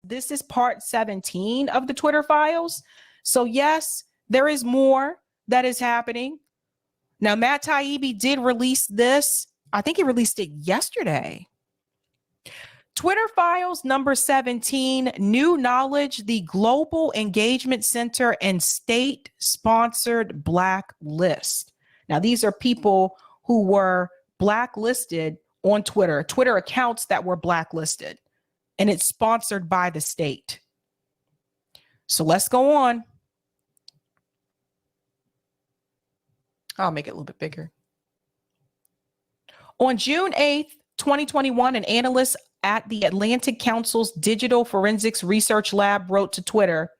This is part 17 of the Twitter files. So yes, there is more that is happening. Now, Matt Taibbi did release this. I think he released it yesterday. Twitter files number 17, new knowledge, the Global Engagement Center and state-sponsored blacklist. Now, these are people who were blacklisted on Twitter, Twitter accounts that were blacklisted, and it's sponsored by the state. So let's go on. I'll make it a little bit bigger. On June 8th, 2021, an analyst at the Atlantic Council's Digital Forensics Research Lab wrote to Twitter,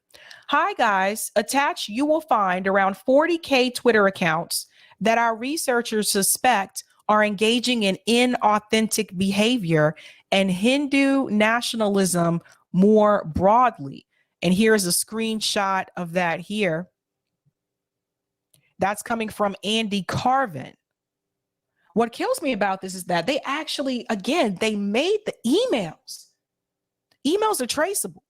"Hi guys, attached you will find around 40K Twitter accounts that our researchers suspect are engaging in inauthentic behavior and Hindu nationalism more broadly." And here's a screenshot of that here. That's coming from Andy Carvin. What kills me about this is that they actually, again, they made the emails. Emails are traceable.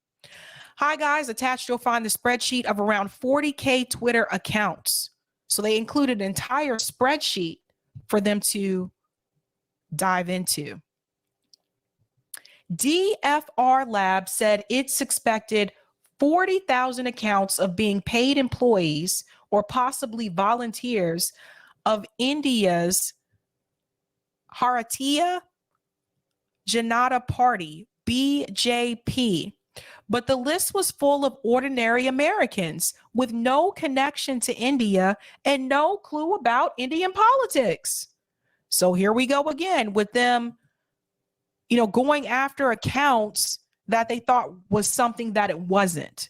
Hi guys, attached you'll find the spreadsheet of around 40K Twitter accounts. So they included an entire spreadsheet for them to dive into. DFR Lab said it suspected 40,000 accounts of being paid employees or possibly volunteers of India's Bharatiya Janata Party, BJP. But the list was full of ordinary Americans with no connection to India and no clue about Indian politics. So here we go again with them, going after accounts that they thought was something that it wasn't.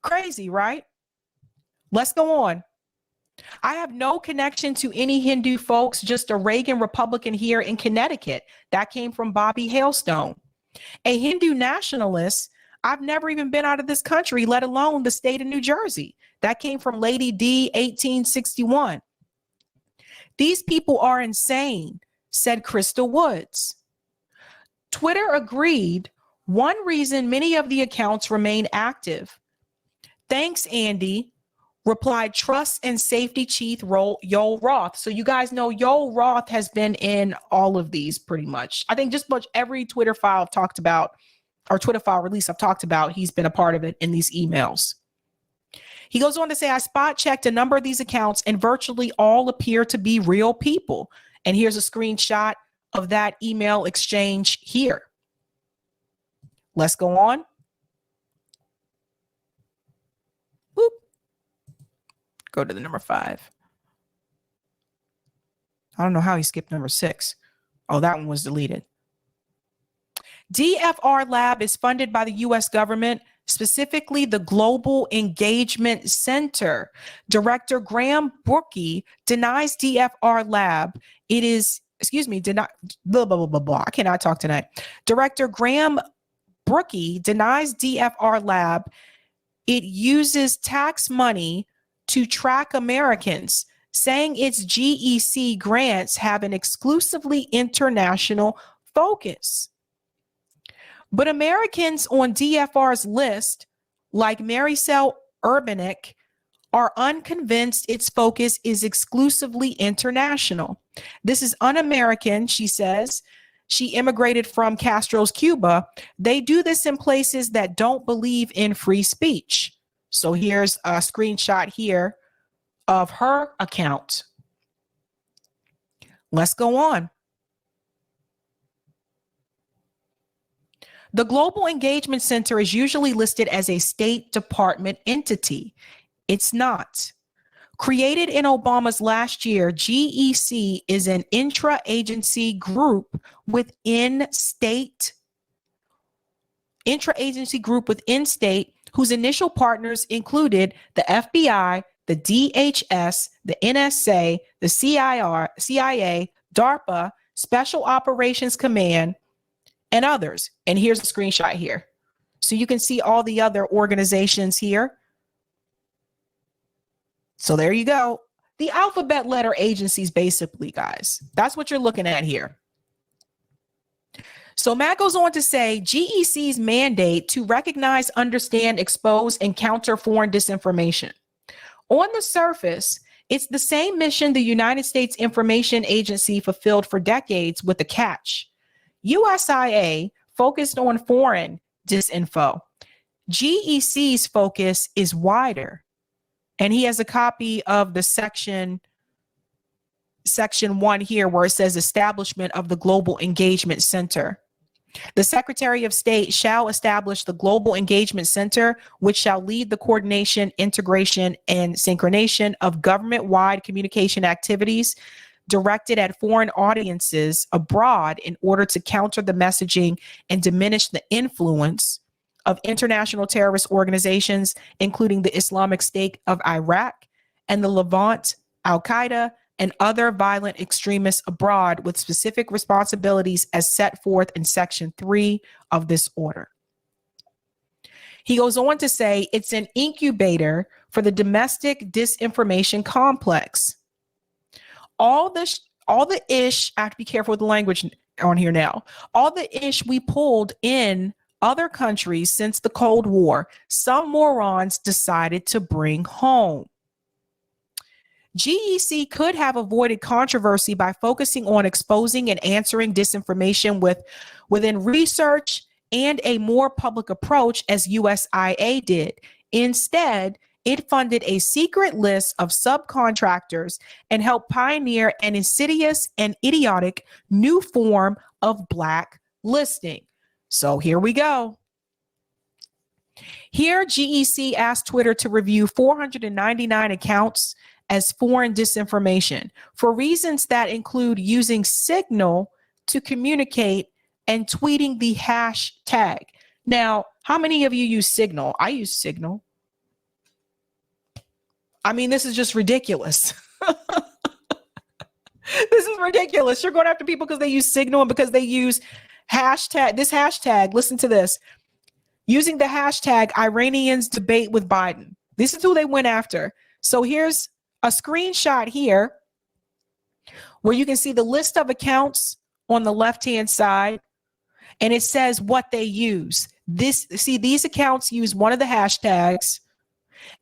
Crazy, right? Let's go on. I have no connection to any Hindu folks, just a Reagan Republican here in Connecticut. That came from Bobby Hailstone. A Hindu nationalist, I've never even been out of this country, let alone the state of New Jersey. That came from Lady D, 1861. These people are insane, said Crystal Woods. Twitter agreed. One reason many of the accounts remain active. Thanks, Andy, replied Trust and Safety Chief Yoel Roth. So you guys know Yoel Roth has been in all of these pretty much. I think just much every Twitter file I've talked about, or Twitter file release I've talked about, he's been a part of it in these emails. He goes on to say, I spot checked a number of these accounts and virtually all appear to be real people. And here's a screenshot of that email exchange here. Let's go on. Whoop. Go to the number 5. I don't know how he skipped number 6. Oh, that one was deleted. DFR Lab is funded by the U.S. government, specifically the Global Engagement Center. Director Graham Brookie denies DFR Lab. It is, blah, blah, blah, blah, blah. I cannot talk tonight. Director Graham Brookie denies DFR Lab. It uses tax money to track Americans, saying its GEC grants have an exclusively international focus. But Americans on DFR's list, like Maricel Urbanek, are unconvinced its focus is exclusively international. This is un-American, she says. She immigrated from Castro's Cuba. They do this in places that don't believe in free speech. So here's a screenshot here of her account. Let's go on. The Global Engagement Center is usually listed as a State Department entity. It's not. Created in Obama's last year, GEC is an intra-agency group within state, whose initial partners included the FBI, the DHS, the NSA, the CIA, DARPA, Special Operations Command, and others. And here's a screenshot here. So you can see all the other organizations here. So there you go. The alphabet letter agencies, basically, guys. That's what you're looking at here. So Matt goes on to say GEC's mandate to recognize, understand, expose, and counter foreign disinformation. On the surface, it's the same mission the United States Information Agency fulfilled for decades, with a catch. USIA focused on foreign disinfo. GEC's focus is wider. And he has a copy of the section 1 here where it says establishment of the Global Engagement Center. The Secretary of State shall establish the Global Engagement Center, which shall lead the coordination, integration, and synchronization of government-wide communication activities directed at foreign audiences abroad in order to counter the messaging and diminish the influence of international terrorist organizations, including the Islamic State of Iraq and the Levant, Al-Qaeda, and other violent extremists abroad, with specific responsibilities as set forth in Section 3 of this order. He goes on to say it's an incubator for the domestic disinformation complex. All the ish, I have to be careful with the language on here now, all the ish we pulled in other countries since the Cold War, some morons decided to bring home. GEC could have avoided controversy by focusing on exposing and answering disinformation within research and a more public approach, as USIA did. Instead, it funded a secret list of subcontractors and helped pioneer an insidious and idiotic new form of blacklisting. So here we go. Here, GEC asked Twitter to review 499 accounts as foreign disinformation for reasons that include using Signal to communicate and tweeting the hashtag. Now, how many of you use Signal? I use Signal. I mean, this is just ridiculous. This is ridiculous. You're going after people because they use Signal and because they use this hashtag. Listen to this. Using the hashtag Iranians debate with Biden. This is who they went after. So here's a screenshot here where you can see the list of accounts on the left-hand side, and it says what they use. These accounts use one of the hashtags,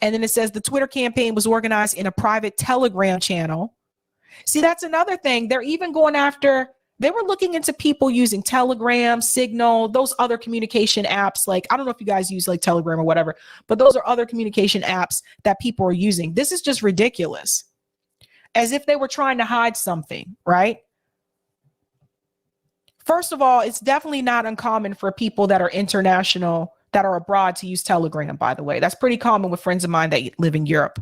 and then it says the Twitter campaign was organized in a private Telegram channel. See, that's another thing. They're even going after, they were looking into people using Telegram, Signal, those other communication apps. Like, I don't know if you guys use like Telegram or whatever, but those are other communication apps that people are using. This is just ridiculous. As if they were trying to hide something, right? First of all, it's definitely not uncommon for people that are international, that are abroad, to use Telegram, by the way. That's pretty common with friends of mine that live in Europe.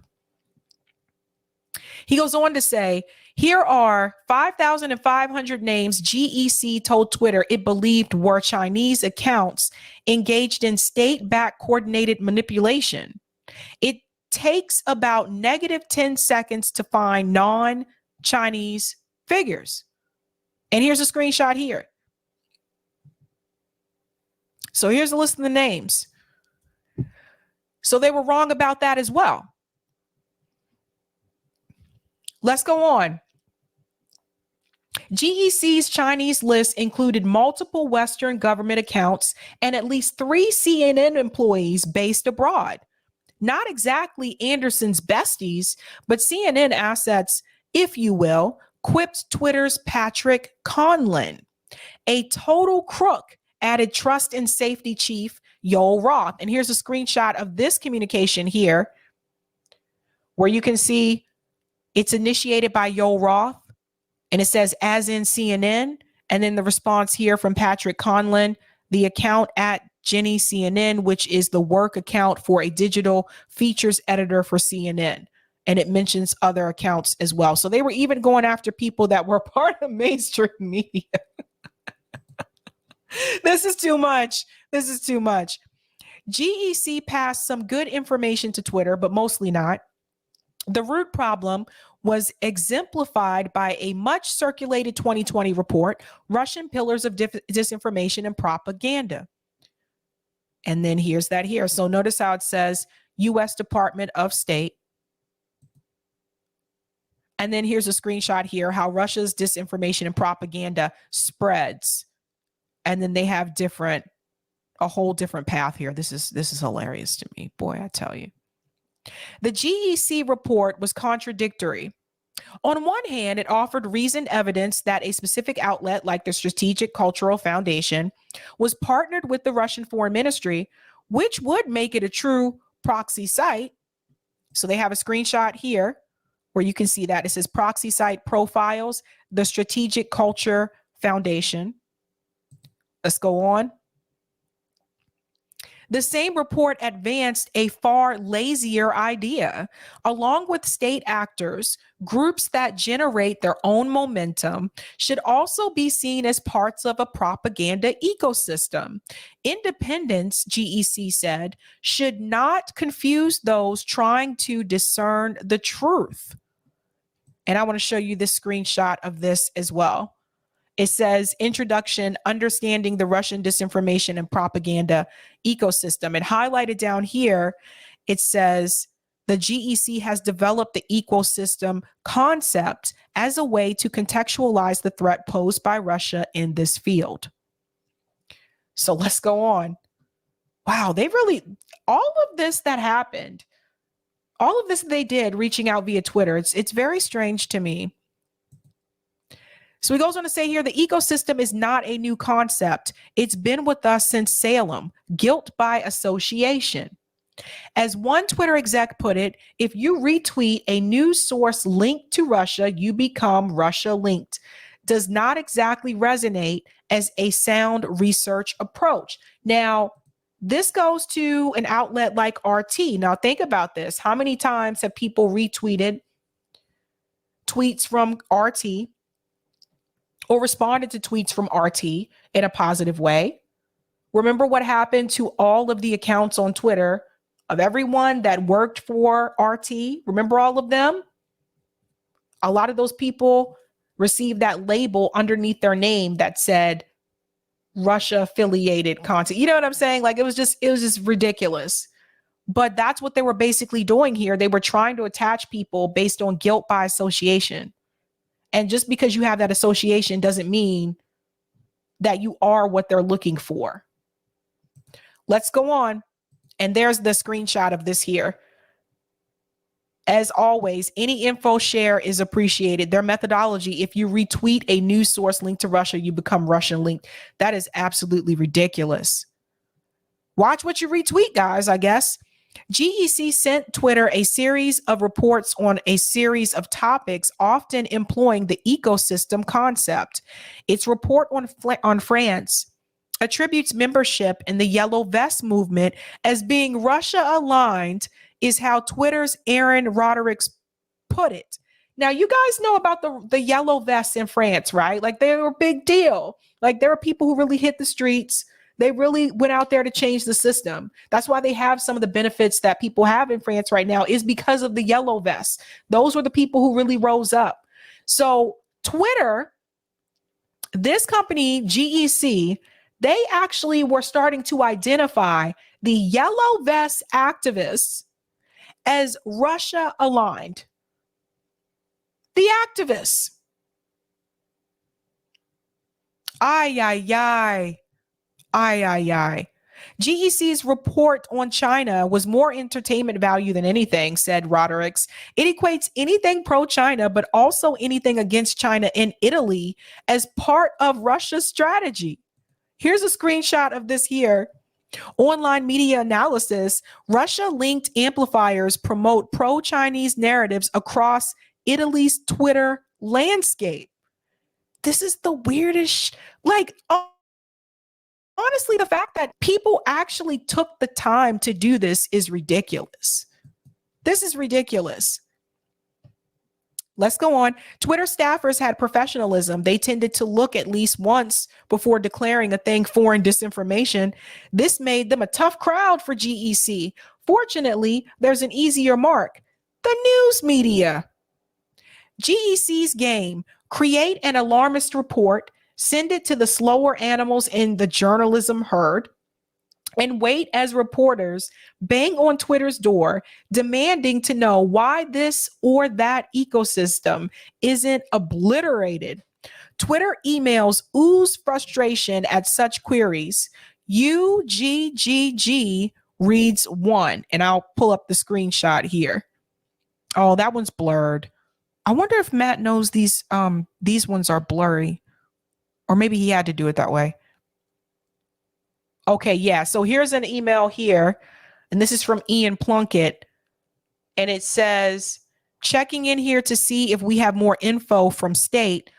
He goes on to say, here are 5,500 names GEC told Twitter it believed were Chinese accounts engaged in state-backed coordinated manipulation. It takes about -10 seconds to find non-Chinese figures. And here's a screenshot here. So here's a list of the names. So they were wrong about that as well. Let's go on. GEC's Chinese list included multiple Western government accounts and at least 3 CNN employees based abroad. Not exactly Anderson's besties, but CNN assets, if you will, quipped Twitter's Patrick Conlon. A total crook, added Trust and Safety Chief Yoel Roth. And here's a screenshot of this communication here, where you can see it's initiated by Yoel Roth, and it says, as in CNN. And then the response here from Patrick Conlon, the account at Jenny CNN, which is the work account for a digital features editor for CNN. And it mentions other accounts as well. So they were even going after people that were part of mainstream media. This is too much. This is too much. GEC passed some good information to Twitter, but mostly not. The root problem was exemplified by a much circulated 2020 report, Russian Pillars of Disinformation and Propaganda. And then here's that here. So notice how it says U.S. Department of State. And then here's a screenshot here, how Russia's disinformation and propaganda spreads. And then they have a whole different path here. This is hilarious to me. Boy, I tell you. The GEC report was contradictory. On one hand, it offered reasoned evidence that a specific outlet like the Strategic Cultural Foundation was partnered with the Russian Foreign Ministry, which would make it a true proxy site. So they have a screenshot here where you can see that. It says proxy site profiles, the Strategic Culture Foundation. Let's go on. The same report advanced a far lazier idea. Along with state actors, groups that generate their own momentum should also be seen as parts of a propaganda ecosystem. Independence, GEC said, should not confuse those trying to discern the truth. And I want to show you this screenshot of this as well. It says, introduction, understanding the Russian disinformation and propaganda ecosystem. And highlighted down here, it says, the GEC has developed the ecosystem concept as a way to contextualize the threat posed by Russia in this field. So let's go on. Wow, they really, all of this that happened, all of this they did reaching out via Twitter, it's very strange to me. So he goes on to say here, the ecosystem is not a new concept. It's been with us since Salem, guilt by association. As one Twitter exec put it, if you retweet a news source linked to Russia, you become Russia linked. Does not exactly resonate as a sound research approach. Now, this goes to an outlet like RT. Now, think about this. How many times have people retweeted tweets from RT or responded to tweets from RT in a positive way? Remember what happened to all of the accounts on Twitter of everyone that worked for RT? Remember all of them? A lot of those people received that label underneath their name that said Russia affiliated content. You know what I'm saying? Like it was just ridiculous. But that's what they were basically doing here. They were trying to attach people based on guilt by association. And just because you have that association doesn't mean that you are what they're looking for. Let's go on. And there's the screenshot of this here. As always, any info share is appreciated. Their methodology, if you retweet a news source linked to Russia, you become Russian linked. That is absolutely ridiculous. Watch what you retweet, guys, I guess. GEC sent Twitter a series of reports on a series of topics, often employing the ecosystem concept. Its report on France attributes membership in the Yellow Vest movement as being Russia aligned, is how Twitter's Aaron Roderick put it. Now, you guys know about the Yellow Vests in France, right? Like they were a big deal. Like there were people who really hit the streets. They really went out there to change the system. That's why they have some of the benefits that people have in France right now is because of the Yellow Vests. Those were the people who really rose up. So Twitter, this company, GEC, they actually were starting to identify the Yellow Vest activists as Russia aligned. The activists. Ay, ay, ay. Ay, ay, ay. GEC's report on China was more entertainment value than anything, said Roderick's. It equates anything pro-China, but also anything against China in Italy as part of Russia's strategy. Here's a screenshot of this here. Online media analysis, Russia-linked amplifiers promote pro-Chinese narratives across Italy's Twitter landscape. This is the weirdest, honestly, the fact that people actually took the time to do this is ridiculous. This is ridiculous. Let's go on. Twitter staffers had professionalism. They tended to look at least once before declaring a thing foreign disinformation. This made them a tough crowd for GEC. Fortunately, there's an easier mark. The news media. GEC's game, create an alarmist report, send it to the slower animals in the journalism herd, and wait as reporters bang on Twitter's door, demanding to know why this or that ecosystem isn't obliterated. Twitter emails ooze frustration at such queries. UGGG reads 1. And I'll pull up the screenshot here. Oh, that one's blurred. I wonder if Matt knows these ones are blurry. Or maybe he had to do it that way. Okay, yeah. So here's an email here. And this is from Ian Plunkett. And it says, checking in here to see if we have more info from state.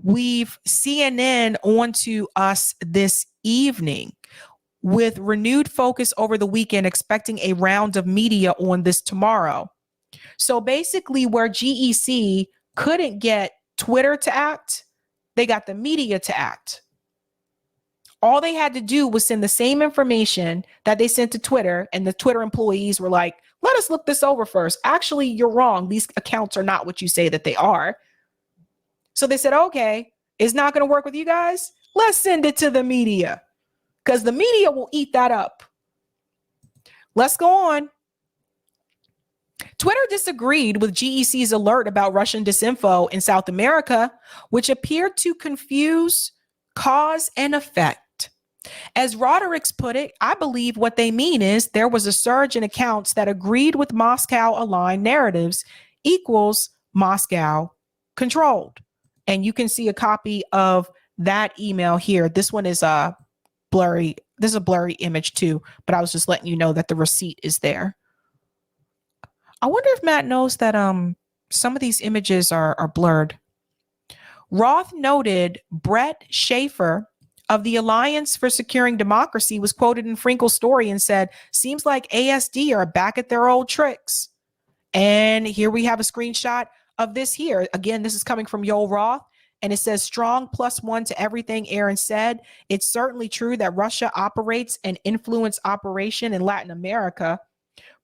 We've CNN on to us this evening with renewed focus over the weekend, expecting a round of media on this tomorrow. So basically, where GEC couldn't get Twitter to act, they got the media to act. All they had to do was send the same information that they sent to Twitter, and the Twitter employees were like, let us look this over first. Actually, you're wrong. These accounts are not what you say that they are. So they said, okay, it's not going to work with you guys. Let's send it to the media because the media will eat that up. Let's go on. Twitter disagreed with GEC's alert about Russian disinfo in South America, which appeared to confuse cause and effect. As Rodericks put it, I believe what they mean is there was a surge in accounts that agreed with Moscow-aligned narratives equals Moscow controlled. And you can see a copy of that email here. This one is a blurry. This is a blurry image too, but I was just letting you know that the receipt is there. I wonder if Matt knows that some of these images are blurred. Roth noted Brett Schaefer of the Alliance for Securing Democracy was quoted in Frankel's story and said, seems like ASD are back at their old tricks. And here we have a screenshot of this here. Again, this is coming from Yoel Roth, and it says strong +1 to everything Aaron said. It's certainly true that Russia operates an influence operation in Latin America,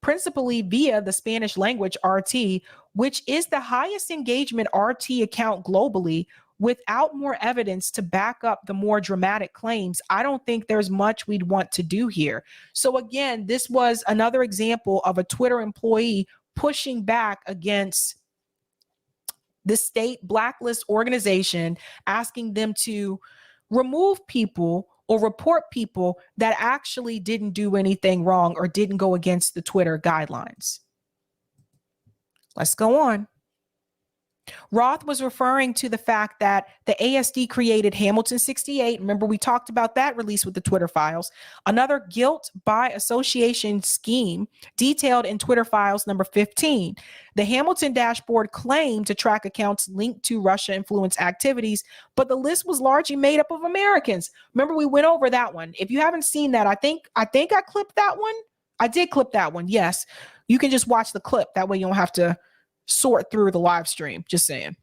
principally via the Spanish language RT, which is the highest engagement RT account globally. Without more evidence to back up the more dramatic claims, I don't think there's much we'd want to do here. So again, this was another example of a Twitter employee pushing back against the state blacklist organization, asking them to remove people or report people that actually didn't do anything wrong or didn't go against the Twitter guidelines. Let's go on. Roth was referring to the fact that the ASD created Hamilton 68. Remember, we talked about that release with the Twitter files. Another guilt by association scheme detailed in Twitter files number 15. The Hamilton dashboard claimed to track accounts linked to Russia influence activities, but the list was largely made up of Americans. Remember, we went over that one. If you haven't seen that, I think I clipped that one. I did clip that one. Yes. You can just watch the clip. That way you don't have to sort through the live stream. Just saying.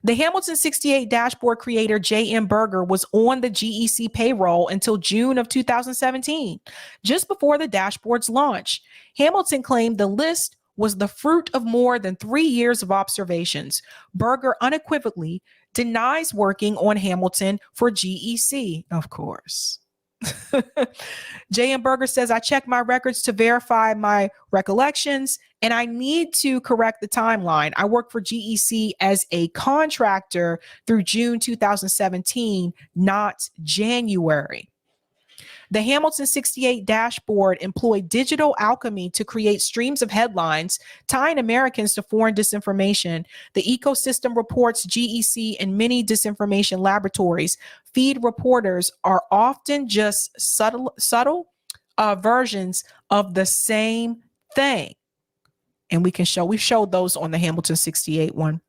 The Hamilton 68 dashboard creator J.M. Berger was on the GEC payroll until June of 2017, just before the dashboard's launch. Hamilton claimed the list was the fruit of more than 3 years of observations. Berger unequivocally denies working on Hamilton for GEC, of course. J.M. Berger says, I checked my records to verify my recollections, and I need to correct the timeline. I work for GEC as a contractor through June 2017, not January. The Hamilton 68 dashboard employed digital alchemy to create streams of headlines tying Americans to foreign disinformation. The ecosystem reports GEC and many disinformation laboratories. Feed reporters are often just subtle versions of the same thing. And we showed those on the Hamilton 68 one.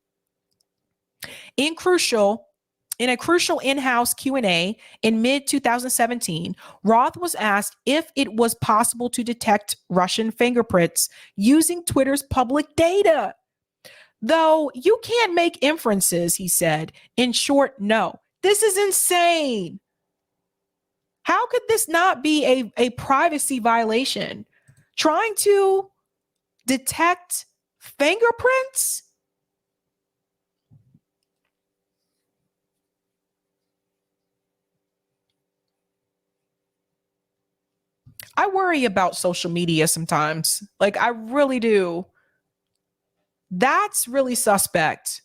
In a crucial in-house Q&A in mid-2017, Roth was asked if it was possible to detect Russian fingerprints using Twitter's public data. Though you can't make inferences, he said. In short, no. This is insane. How could this not be a privacy violation? Trying to detect fingerprints? I worry about social media sometimes. Like, I really do. That's really suspect.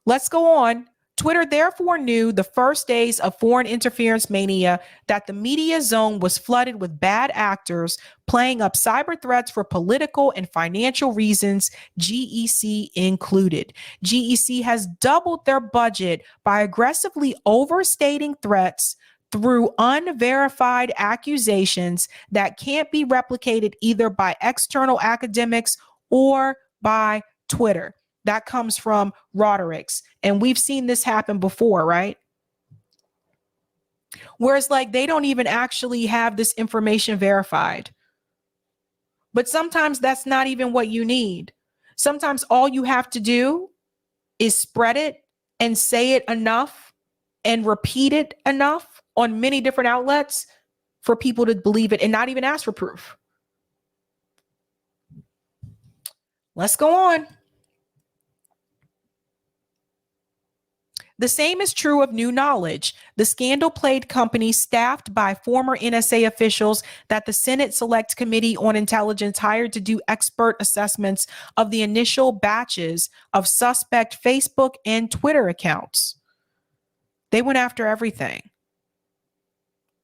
Let's go on. Twitter therefore knew the first days of foreign interference mania that the media zone was flooded with bad actors playing up cyber threats for political and financial reasons, GEC included. GEC has doubled their budget by aggressively overstating threats through unverified accusations that can't be replicated either by external academics or by Twitter. That comes from Roderick's. And we've seen this happen before, right? Whereas like they don't even actually have this information verified. But sometimes that's not even what you need. Sometimes all you have to do is spread it and say it enough and repeat it enough on many different outlets for people to believe it and not even ask for proof. Let's go on. The same is true of New Knowledge, the scandal-plagued company staffed by former NSA officials that the Senate Select Committee on Intelligence hired to do expert assessments of the initial batches of suspect Facebook and Twitter accounts. They went after everything.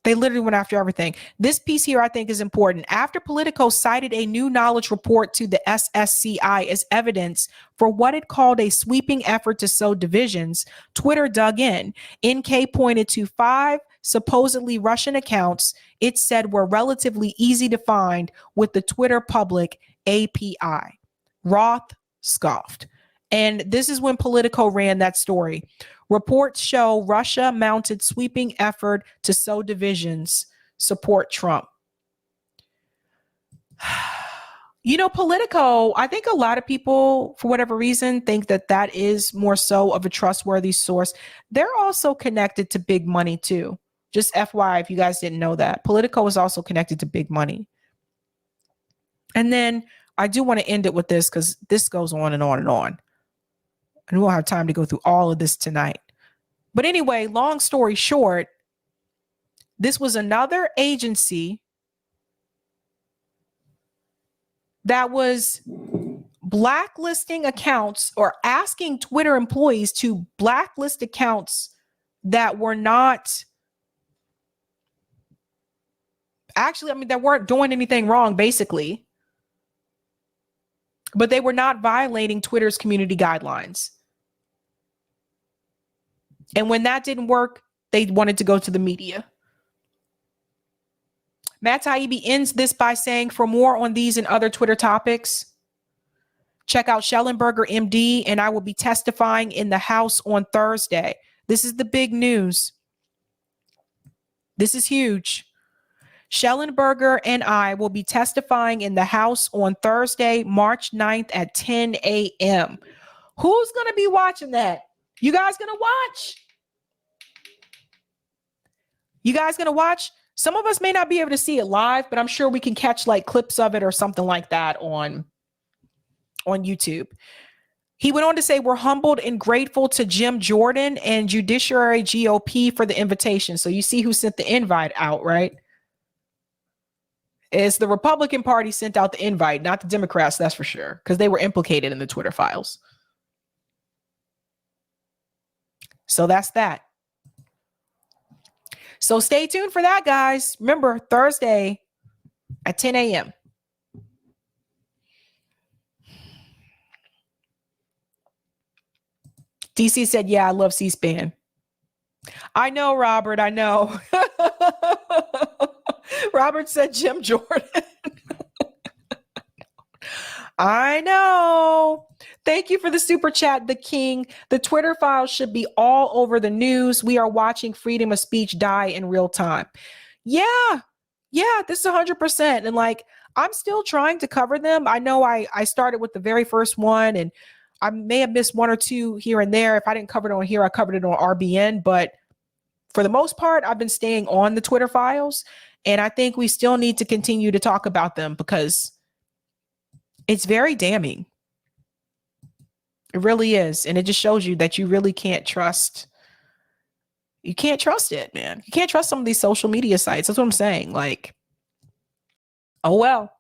They literally went after everything. This piece here, I think, is important. After Politico cited a New Knowledge report to the SSCI as evidence for what it called a sweeping effort to sow divisions, Twitter dug in. NK pointed to 5 supposedly Russian accounts it said were relatively easy to find with the Twitter public API. Roth scoffed. And this is when Politico ran that story. Reports show Russia mounted sweeping effort to sow divisions, support Trump. You know, Politico, I think a lot of people, for whatever reason, think that that is more so of a trustworthy source. They're also connected to big money too. Just FYI, if you guys didn't know that. Politico is also connected to big money. And then I do want to end it with this because this goes on and on and on. And we won't have time to go through all of this tonight. But anyway, long story short, this was another agency that was blacklisting accounts or asking Twitter employees to blacklist accounts that were not actually, that weren't doing anything wrong, basically. But they were not violating Twitter's community guidelines. And when that didn't work, they wanted to go to the media. Matt Taibbi ends this by saying, for more on these and other Twitter topics, check out Schellenberger, MD, and I will be testifying in the House on Thursday. This is the big news. This is huge. Schellenberger and I will be testifying in the House on Thursday, March 9th at 10 a.m. Who's going to be watching that? You guys going to watch? You guys going to watch? Some of us may not be able to see it live, but I'm sure we can catch like clips of it or something like that on YouTube. He went on to say, we're humbled and grateful to Jim Jordan and Judiciary GOP for the invitation. So you see who sent the invite out, right? It's the Republican Party sent out the invite, not the Democrats, that's for sure, because they were implicated in the Twitter files. So that's that. So stay tuned for that, guys. Remember, Thursday at 10 a.m. DC said, yeah, I love C-SPAN. I know, Robert, I know. Robert said Jim Jordan. I know. Thank you for the super chat, the king. The Twitter files should be all over the news. We are watching freedom of speech die in real time. Yeah, this is 100%. And like, I'm still trying to cover them. I know I started with the very first one, and I may have missed one or two here and there. If I didn't cover it on here, I covered it on RBN. But for the most part, I've been staying on the Twitter files. And I think we still need to continue to talk about them because it's very damning. It really is. And it just shows you that you really can't trust. You can't trust it, man. You can't trust some of these social media sites. That's what I'm saying. Like, oh, well.